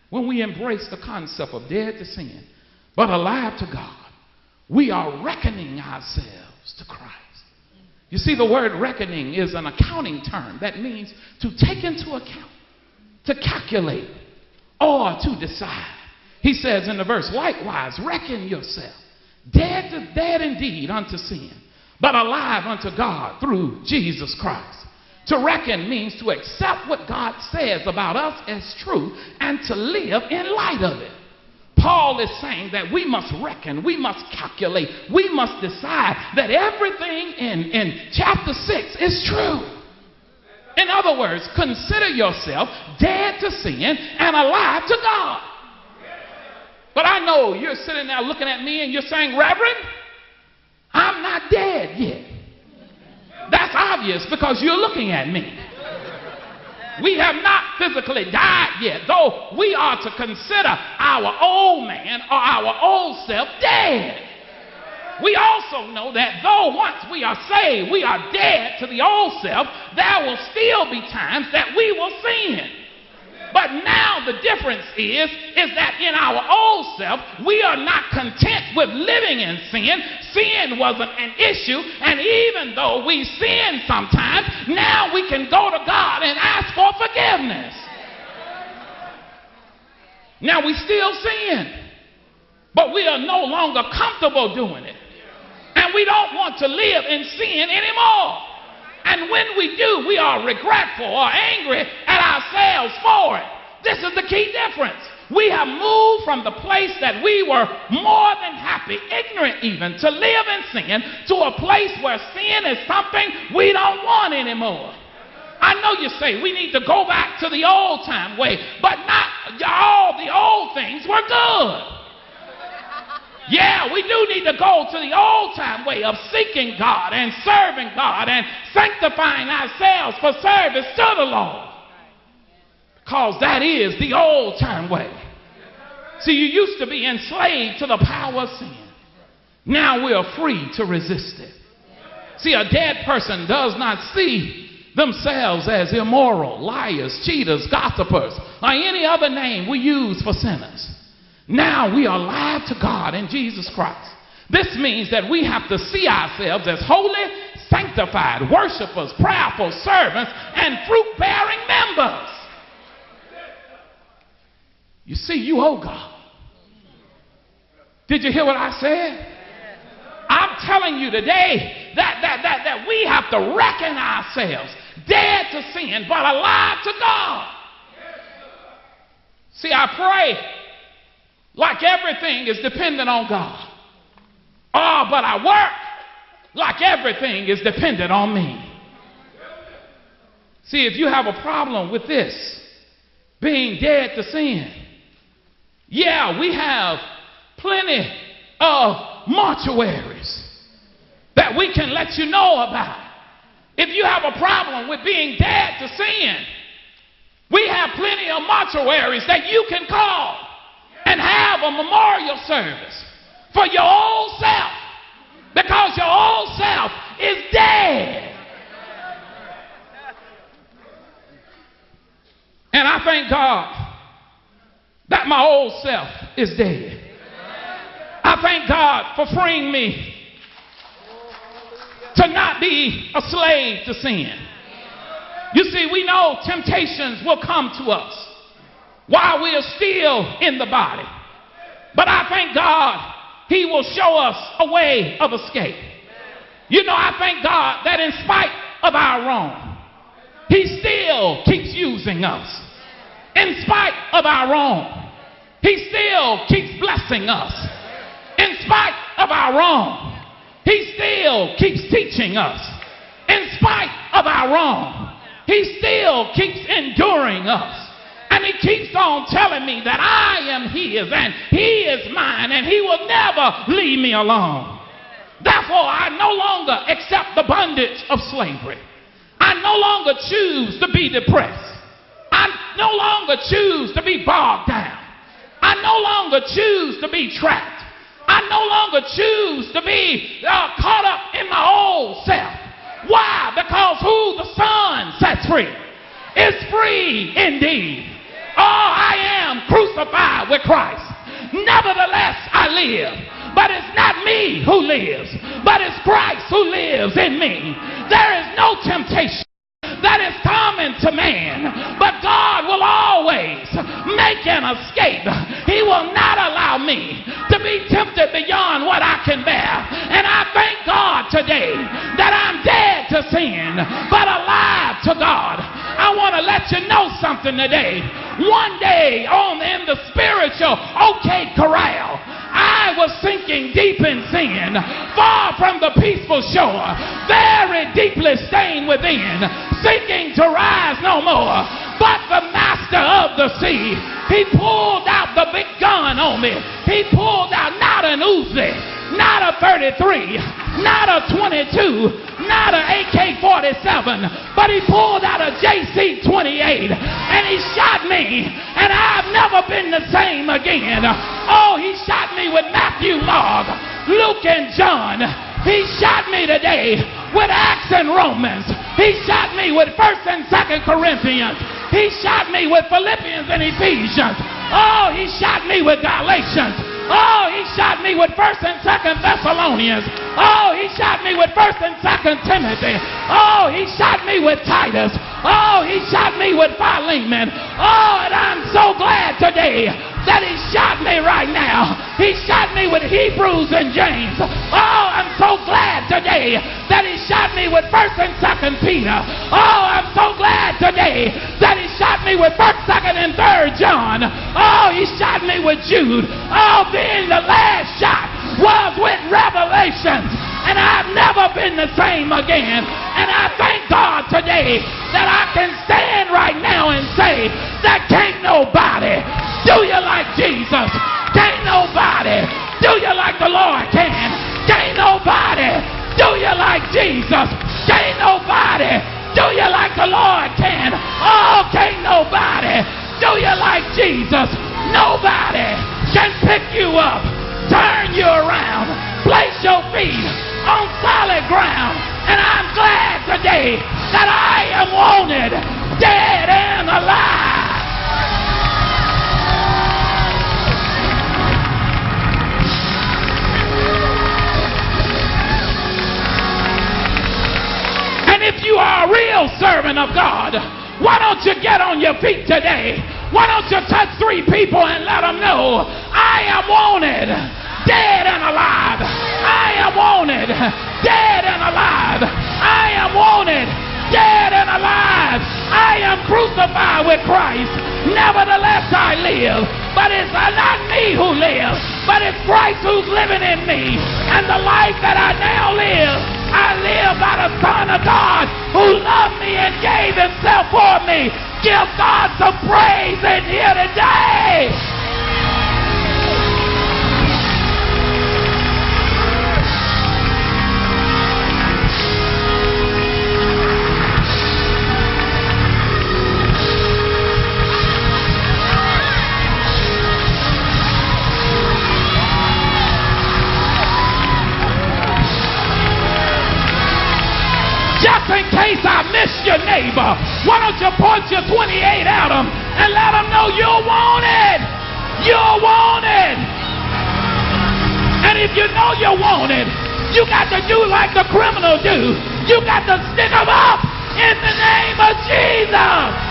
when we embrace the concept of dead to sin, but alive to God, we are reckoning ourselves to Christ. You see, the word reckoning is an accounting term that means to take into account, to calculate, or to decide. He says in the verse, likewise, reckon yourself dead indeed unto sin, but alive unto God through Jesus Christ. To reckon means to accept what God says about us as true and to live in light of it. Paul is saying that we must reckon, we must calculate, we must decide that everything in chapter 6 is true. In other words, consider yourself dead to sin and alive to God. But I know you're sitting there looking at me and you're saying, Reverend, I'm not dead yet. That's obvious because you're looking at me. We have not physically died yet, though we are to consider our old man or our old self dead. We also know that though once we are saved, we are dead to the old self, there will still be times that we will sin. But now the difference is that in our old self, we are not content with living in sin. Sin wasn't an issue, and even though we sin sometimes, now we can go to God and ask for forgiveness. Now we still sin, but we are no longer comfortable doing it. And we don't want to live in sin anymore. And when we do, we are regretful or angry at ourselves for it. This is the key difference. We have moved from the place that we were more than happy, ignorant even, to live in sin, to a place where sin is something we don't want anymore. I know you say we need to go back to the old time way, but not all the old things were good. Yeah, we do need to go to the old time way of seeking God and serving God and sanctifying ourselves for service to the Lord. Because that is the old time way. See, you used to be enslaved to the power of sin. Now we are free to resist it. See, a dead person does not see themselves as immoral, liars, cheaters, gossipers, or any other name we use for sinners. Now we are alive to God in Jesus Christ. This means that we have to see ourselves as holy, sanctified, worshipers, prayerful servants, and fruit-bearing members. You see, you owe God. Did you hear what I said? I'm telling you today that we have to reckon ourselves dead to sin, but alive to God. See, I pray like everything is dependent on God. Oh, but I work like everything is dependent on me. See, if you have a problem with this, being dead to sin, yeah, we have plenty of mortuaries that we can let you know about. If you have a problem with being dead to sin, we have plenty of mortuaries that you can call and have a memorial service for your old self, because your old self is dead. And I thank God that my old self is dead. I thank God for freeing me to not be a slave to sin. You see, we know temptations will come to us while we are still in the body. But I thank God He will show us a way of escape. You know, I thank God that in spite of our wrong, He still keeps using us. In spite of our wrong, He still keeps blessing us. In spite of our wrong, He still keeps teaching us. In spite of our wrong, He still keeps enduring us. And He keeps on telling me that I am His and He is mine and He will never leave me alone. Therefore, I no longer accept the bondage of slavery. I no longer choose to be depressed. I no longer choose to be bogged down. I no longer choose to be trapped. I no longer choose to be caught up in my old self. Why? Because who the Son sets free is free indeed. Oh, I am crucified crucified with Christ. Nevertheless, I live. But it's not me who lives, but it's Christ who lives in me. There is no temptation that is common to man, but God will always make an escape. He will not allow me to be tempted beyond what I can bear. And I thank God today that I'm dead to sin, but alive to God. I want to let you know something today. One day in the spiritual OK Corral, I was sinking deep in sin, far from the peaceful shore, very deeply stained within, sinking to rise no more. But the master of the sea, he pulled out the big gun on me. He pulled out not an Uzi, not a 33, not a 22, not an AK-47, but he pulled out a JC-28 and he shot me, and I've never been the same again. Oh, he shot me with Matthew, Mark, Luke, and John. He shot me today with Acts and Romans. He shot me with 1st and 2nd Corinthians. He shot me with Philippians and Ephesians. Oh, he shot me with Galatians. Oh, he shot me with 1st and 2nd Thessalonians. Oh, he shot me with 1st and 2nd Timothy. Oh, he shot me with Titus. Oh, he shot me with Philemon. Oh, and I'm so glad today that he shot me right now. He shot me with Hebrews and James. Oh, I'm so glad today that he shot me with 1st and 2nd Peter. Oh, I'm so glad today that he shot me with 1st, 2nd, and 3rd John. Oh, he shot me with Jude. Oh, being the last shot was with Revelations. And I've never been the same again. And I thank God today that I can stand right now and say that can't nobody do you like Jesus. Can't nobody do you like the Lord can. Can't nobody do you like Jesus. Can't nobody do you like the Lord can. Oh, can't nobody do you like Jesus. Nobody can pick you up, turn you around, place your feet on solid ground. And I'm glad today that I am wanted, dead and alive. And if you are a real servant of God, why don't you get on your feet today? Why don't you touch 3 people and let them know, I am wanted, dead and alive. I am wanted, dead and alive. I am wanted, dead and alive. I am crucified with Christ. Nevertheless I live. But it's not me who lives, but it's Christ who's living in me. And the life that I now live, I live by the Son of God who loved me and gave himself for me. Give God some praise in here today. Just in case I missed your neighbor, why don't you point your 28 at them and let them know you're wanted. You're wanted. And if you know you're wanted, you got to do like the criminal do. You got to stick them up in the name of Jesus.